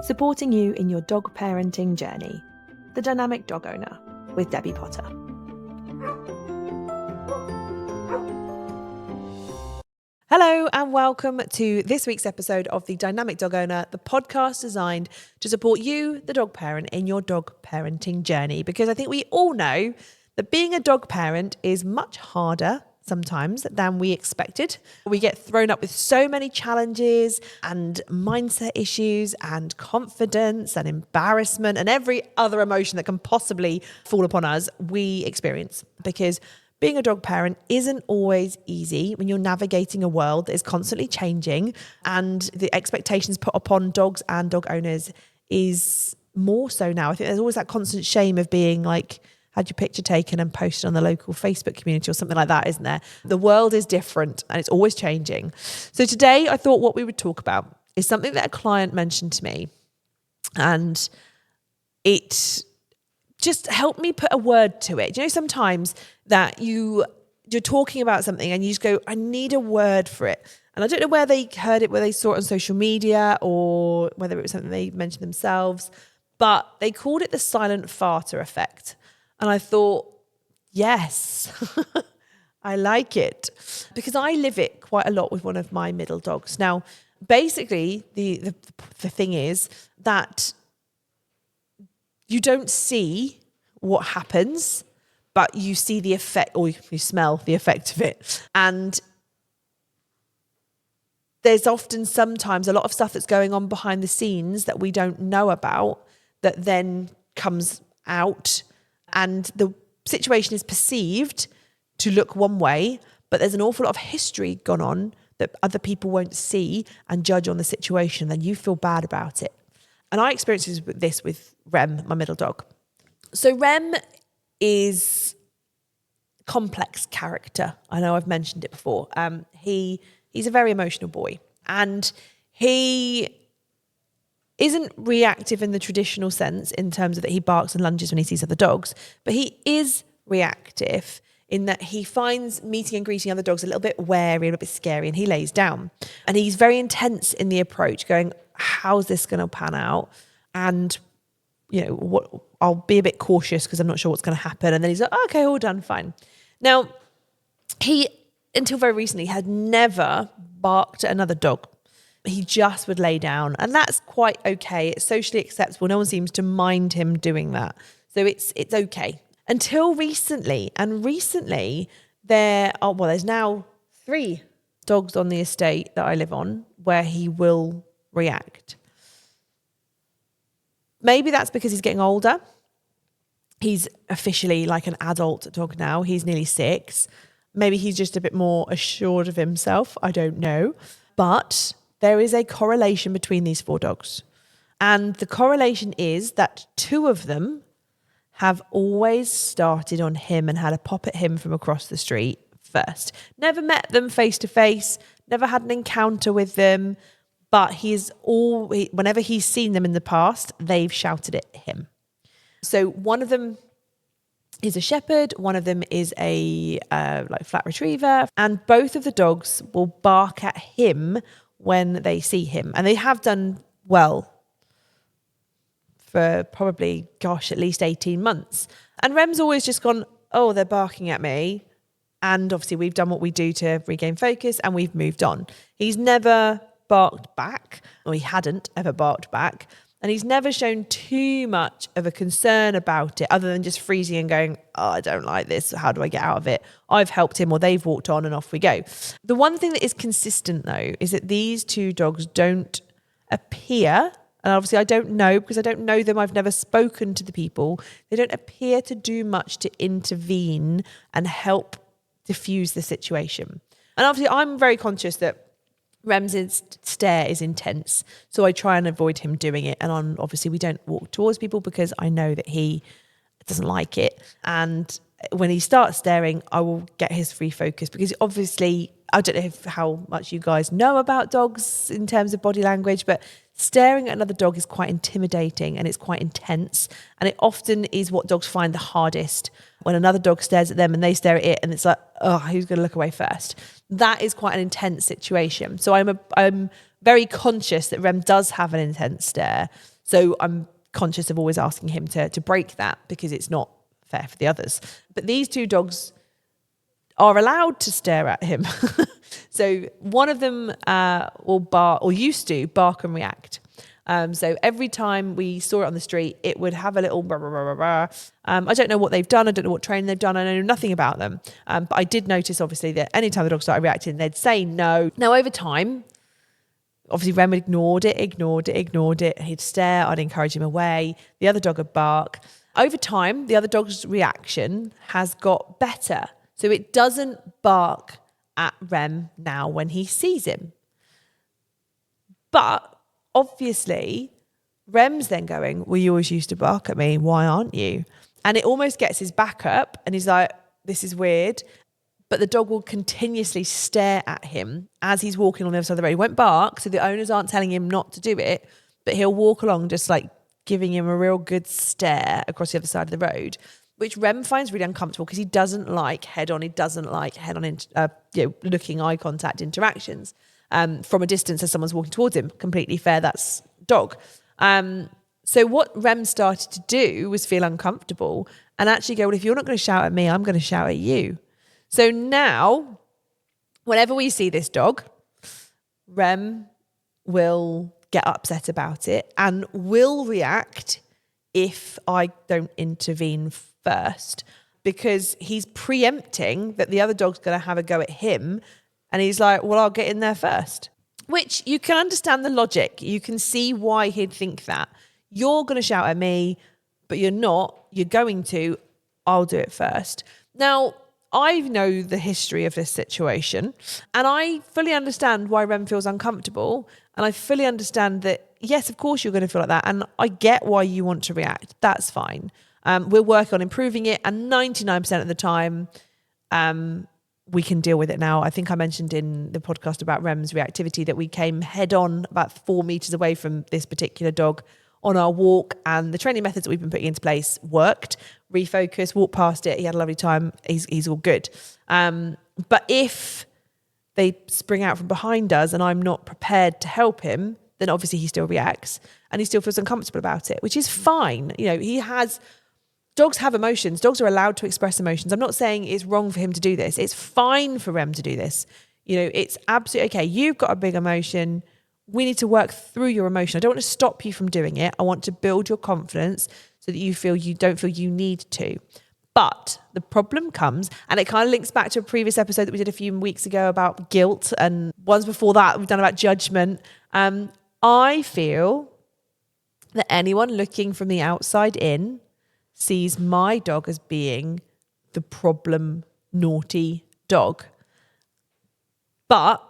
supporting you in your dog parenting journey. The Dynamic Dog Owner with Debbie Potter. Hello and welcome to this week's episode of The Dynamic Dog Owner, the podcast designed to support you, the dog parent, in your dog parenting journey. Because I think we all know that being a dog parent is much harder sometimes than we expected. We get thrown up with so many challenges and mindset issues and confidence and embarrassment and every other emotion that can possibly fall upon us, we experience. Because being a dog parent isn't always easy when you're navigating a world that is constantly changing, and the expectations put upon dogs and dog owners is more so now. I think there's always that constant shame of being like, had your picture taken and posted on the local Facebook community or something like that, isn't there? The world is different and it's always changing. So today I thought what we would talk about is something that a client mentioned to me, and it just helped me put a word to it. You know, sometimes that you're talking about something and you just go, I need a word for it. And I don't know where they heard it, whether they saw it on social media or whether it was something they mentioned themselves, but they called it the silent farter effect. And I thought, yes, I like it, because I live it quite a lot with one of my middle dogs. Now, basically, the thing is that you don't see what happens, but you see the effect, or you smell the effect of it. And there's often sometimes a lot of stuff that's going on behind the scenes that we don't know about that then comes out. And the situation is perceived to look one way, but there's an awful lot of history gone on that other people won't see and judge on the situation. Then you feel bad about it. And I experienced this with Rem, my middle dog. So Rem is a complex character. I know I've mentioned it before. He's a very emotional boy, and he isn't reactive in the traditional sense in terms of that he barks and lunges when he sees other dogs, but he is reactive in that he finds meeting and greeting other dogs a little bit wary, a little bit scary, and he lays down. And he's very intense in the approach, going, how's this going to pan out? And, you know, I'll be a bit cautious because I'm not sure what's going to happen. And then he's like, oh, okay, all done, fine. Now, he, until very recently, had never barked at another dog. He just would lay down, and that's quite okay. It's socially acceptable. No one seems to mind him doing that. So it's okay. Until recently, and recently there's now 3 dogs on the estate that I live on where he will react. Maybe that's because he's getting older. He's officially like an adult dog now. He's nearly 6. Maybe he's just a bit more assured of himself. I don't know. But there is a correlation between these 4 dogs. And the correlation is that 2 of them have always started on him and had a pop at him from across the street first. Never met them face to face, never had an encounter with them, but whenever he's seen them in the past, they've shouted at him. So one of them is a shepherd, one of them is a flat retriever, and both of the dogs will bark at him when they see him. And they have done well for probably, at least 18 months. And Rem's always just gone, oh, they're barking at me. And obviously we've done what we do to regain focus and we've moved on. He's never barked back, or he hadn't ever barked back. And he's never shown too much of a concern about it, other than just freezing and going, oh, I don't like this. How do I get out of it? I've helped him, or they've walked on, and off we go. The one thing that is consistent, though, is that these 2 dogs don't appear, and obviously I don't know because I don't know them. I've never spoken to the people. They don't appear to do much to intervene and help diffuse the situation. And obviously I'm very conscious that Rem's stare is intense, so I try and avoid him doing it. And obviously we don't walk towards people because I know that he doesn't like it. And when he starts staring, I will get his free focus, because obviously, I don't know how much you guys know about dogs in terms of body language, but staring at another dog is quite intimidating and it's quite intense. And it often is what dogs find the hardest, when another dog stares at them and they stare at it and it's like, oh, who's going to look away first? That is quite an intense situation. So I'm very conscious that Rem does have an intense stare. So I'm conscious of always asking him to break that, because it's not fair for the others. But these two dogs are allowed to stare at him. So one of them will bark, or used to bark and react. So every time we saw it on the street, it would have a little rah, rah, rah, rah, rah. I don't know what they've done. I don't know what training they've done. I know nothing about them. But I did notice, obviously, that anytime the dog started reacting, they'd say no. Now, over time, obviously, Rem ignored it. He'd stare. I'd encourage him away. The other dog would bark. Over time, the other dog's reaction has got better. So it doesn't bark at Rem now when he sees him. But obviously, Rem's then going, well, you always used to bark at me. Why aren't you? And it almost gets his back up and he's like, this is weird. But the dog will continuously stare at him as he's walking on the other side of the road. He won't bark, so the owners aren't telling him not to do it, but he'll walk along just like giving him a real good stare across the other side of the road, which Rem finds really uncomfortable, because he doesn't like head-on. He doesn't like head-on, looking eye contact interactions from a distance as someone's walking towards him. Completely fair, that's dog. So what Rem started to do was feel uncomfortable and actually go, well, if you're not going to shout at me, I'm going to shout at you. So now, whenever we see this dog, Rem will get upset about it and will react if I don't intervene first, because he's preempting that the other dog's going to have a go at him. And he's like, well, I'll get in there first. Which you can understand the logic. You can see why he'd think that. You're going to shout at me, but you're not. You're going to. I'll do it first. Now, I know the history of this situation, and I fully understand why Rem feels uncomfortable. And I fully understand that, yes, of course you're going to feel like that. And I get why you want to react. That's fine. We'll work on improving it. And 99% of the time, we can deal with it now. I think I mentioned in the podcast about Rem's reactivity that we came head on about 4 meters away from this particular dog on our walk, and the training methods that we've been putting into place worked. Refocus, walk past it. He had a lovely time. He's all good. But if they spring out from behind us and I'm not prepared to help him, then obviously he still reacts and he still feels uncomfortable about it, which is fine. You know, dogs have emotions. Dogs are allowed to express emotions. I'm not saying it's wrong for him to do this. It's fine for Rem to do this. You know, it's absolutely okay. You've got a big emotion. We need to work through your emotion. I don't want to stop you from doing it. I want to build your confidence so that you don't feel you need to. But the problem comes, and it kind of links back to a previous episode that we did a few weeks ago about guilt, and ones before that we've done about judgment. I feel that anyone looking from the outside in sees my dog as being the problem, naughty dog. But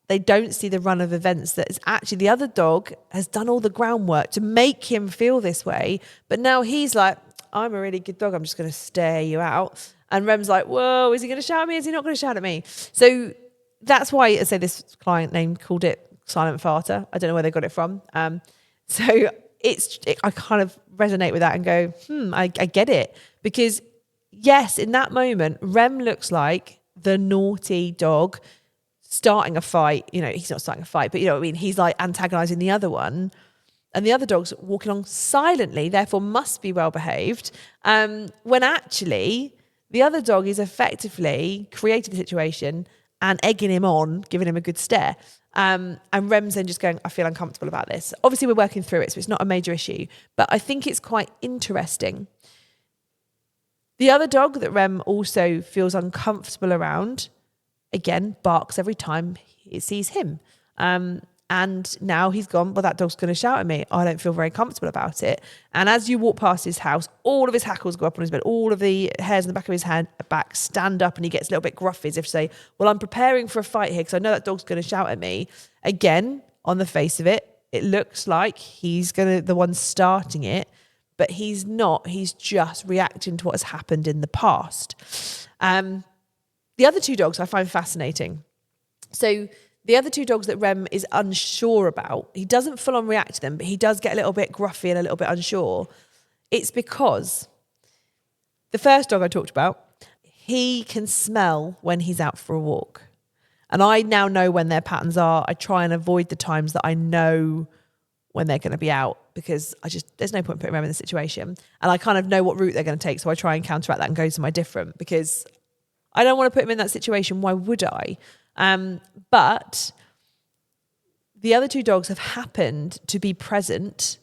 they don't see the run of events that is actually the other dog has done all the groundwork to make him feel this way. But now he's like, I'm a really good dog. I'm just going to stare you out. And Rem's like, whoa, is he going to shout at me? Is he not going to shout at me? So that's why I say this client name called it Silent Farter. I don't know where they got it from. So I kind of resonate with that and go, I get it. Because yes, in that moment, Rem looks like the naughty dog starting a fight. You know, he's not starting a fight, but you know what I mean? He's like antagonizing the other one. And the other dog's walking along silently, therefore must be well behaved. When actually the other dog is effectively creating the situation and egging him on, giving him a good stare. And Rem's then just going, I feel uncomfortable about this. Obviously, we're working through it, so it's not a major issue. But I think it's quite interesting. The other dog that Rem also feels uncomfortable around, again, barks every time it sees him. And now he's gone, well, that dog's going to shout at me. I don't feel very comfortable about it. And as you walk past his house, all of his hackles go up on his bed. All of the hairs on the back of his back stand up, and he gets a little bit gruffy as if to say, well, I'm preparing for a fight here because I know that dog's going to shout at me. Again, on the face of it, it looks like he's the one starting it. but he's not. He's just reacting to what has happened in the past. The other two dogs I find fascinating. So the other two dogs that Rem is unsure about, he doesn't full on react to them, but he does get a little bit gruffy and a little bit unsure. It's because the first dog I talked about, he can smell when he's out for a walk. And I now know when their patterns are. I try and avoid the times that I know when they're going to be out, because there's no point putting Rem in the situation. And I kind of know what route they're going to take. So I try and counteract that and go somewhere different, because I don't want to put him in that situation. Why would I? But the other two dogs have happened to be present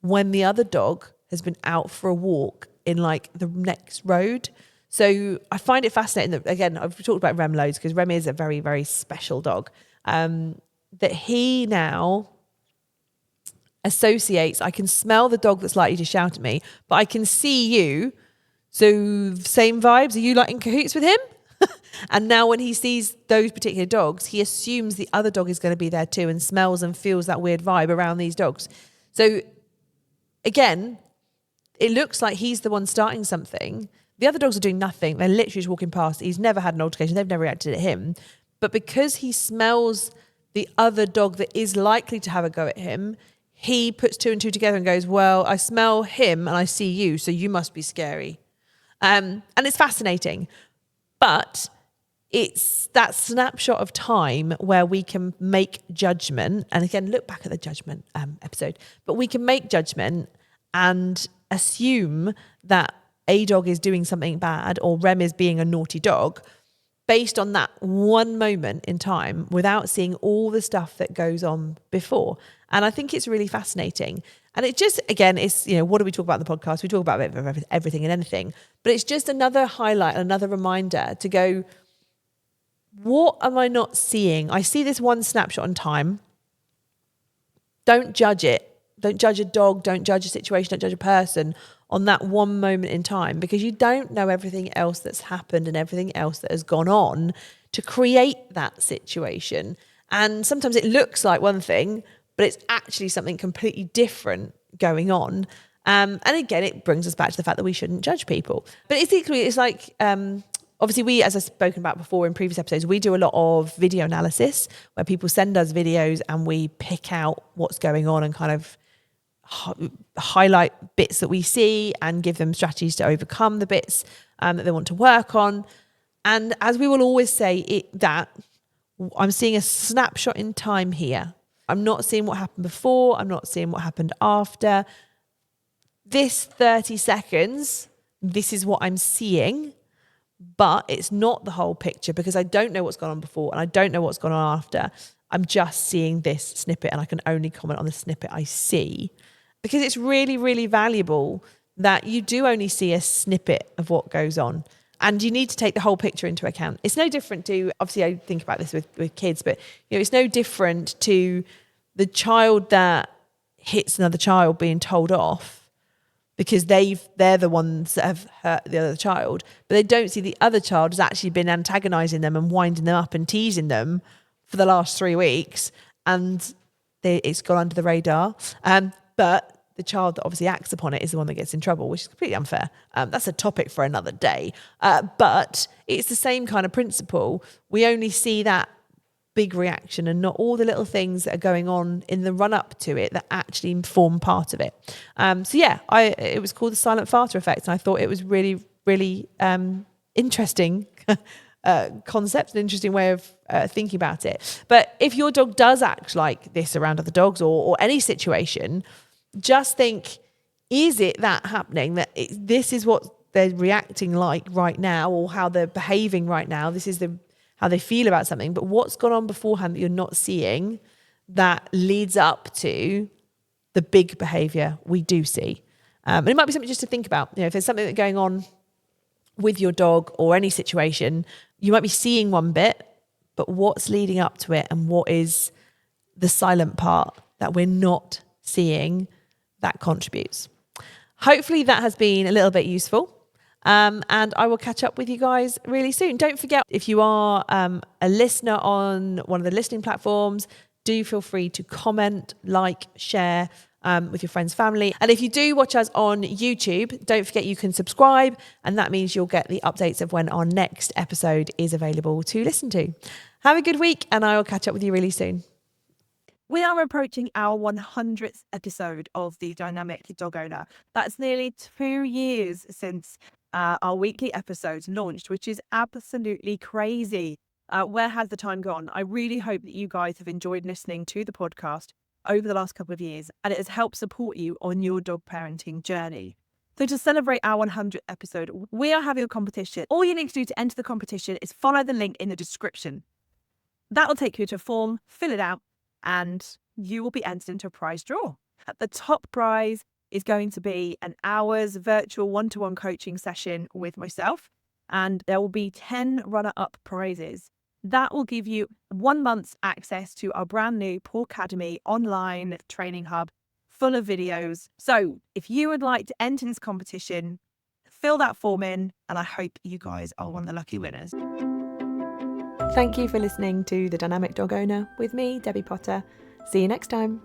when the other dog has been out for a walk in like the next road. So I find it fascinating that, again, I've talked about Rem loads because Rem is a very, very special dog, that he now associates, I can smell the dog that's likely to shout at me, but I can see you. So same vibes. Are you like in cahoots with him? And now when he sees those particular dogs, he assumes the other dog is going to be there too, and smells and feels that weird vibe around these dogs. So again, it looks like he's the one starting something. The other dogs are doing nothing. They're literally just walking past. He's never had an altercation. They've never reacted at him. But because he smells the other dog that is likely to have a go at him, he puts two and two together and goes, well, I smell him and I see you, so you must be scary. And it's fascinating. But it's that snapshot of time where we can make judgment. And again, look back at the judgment episode. But we can make judgment and assume that a dog is doing something bad or Rem is being a naughty dog based on that one moment in time without seeing all the stuff that goes on before. And I think it's really fascinating. And it just, again, it's, what do we talk about in the podcast? We talk about everything and anything. But it's just another highlight, another reminder to go, what am I not seeing? I see this one snapshot in time. Don't judge it. Don't judge a dog. Don't judge a situation. Don't judge a person on that one moment in time, because you don't know everything else that's happened and everything else that has gone on to create that situation. And sometimes it looks like one thing, but it's actually something completely different going on. And again, it brings us back to the fact that we shouldn't judge people. But it's equally, it's like, obviously we, as I've spoken about before in previous episodes, we do a lot of video analysis where people send us videos and we pick out what's going on and kind of highlight bits that we see and give them strategies to overcome the bits that they want to work on. And as we will always say, that I'm seeing a snapshot in time here. I'm not seeing what happened before. I'm not seeing what happened after. This 30 seconds, this is what I'm seeing, but it's not the whole picture because I don't know what's gone on before and I don't know what's gone on after. I'm just seeing this snippet and I can only comment on the snippet I see, because it's really, really valuable that you do only see a snippet of what goes on. And you need to take the whole picture into account. It's no different to, obviously I think about this with kids, but it's no different to the child that hits another child being told off because they're the ones that have hurt the other child, but they don't see the other child has actually been antagonising them and winding them up and teasing them for the last 3 weeks, and it's gone under the radar. But the child that obviously acts upon it is the one that gets in trouble, which is completely unfair. That's a topic for another day. But it's the same kind of principle. We only see that big reaction and not all the little things that are going on in the run up to it that actually form part of it. It was called the silent farter effect. And I thought it was really, really interesting concept, an interesting way of thinking about it. But if your dog does act like this around other dogs or any situation, just think, is it that happening, that this is what they're reacting like right now, or how they're behaving right now? This is how they feel about something. But what's gone on beforehand that you're not seeing that leads up to the big behaviour we do see? And it might be something just to think about. If there's something that's going on with your dog or any situation, you might be seeing one bit, but what's leading up to it and what is the silent part that we're not seeing that contributes? Hopefully that has been a little bit useful. And I will catch up with you guys really soon. Don't forget, if you are a listener on one of the listening platforms, do feel free to comment, like, share, with your friends, family. And if you do watch us on YouTube, don't forget you can subscribe, and that means you'll get the updates of when our next episode is available to listen to. Have a good week, and I will catch up with you really soon. We are approaching our 100th episode of The Dynamic Dog Owner. That's nearly 2 years since our weekly episodes launched, which is absolutely crazy. Where has the time gone? I really hope that you guys have enjoyed listening to the podcast over the last couple of years, and it has helped support you on your dog parenting journey. So to celebrate our 100th episode, we are having a competition. All you need to do to enter the competition is follow the link in the description. That will take you to a form, fill it out, and you will be entered into a prize draw. The top prize is going to be an hour's virtual one-to-one coaching session with myself, and there will be 10 runner-up prizes. That will give you 1 month's access to our brand new Paw Academy online training hub full of videos. So if you would like to enter this competition, fill that form in, and I hope you guys are one of the lucky winners. Thank you for listening to The Dynamic Dog Owner with me, Debbie Potter. See you next time.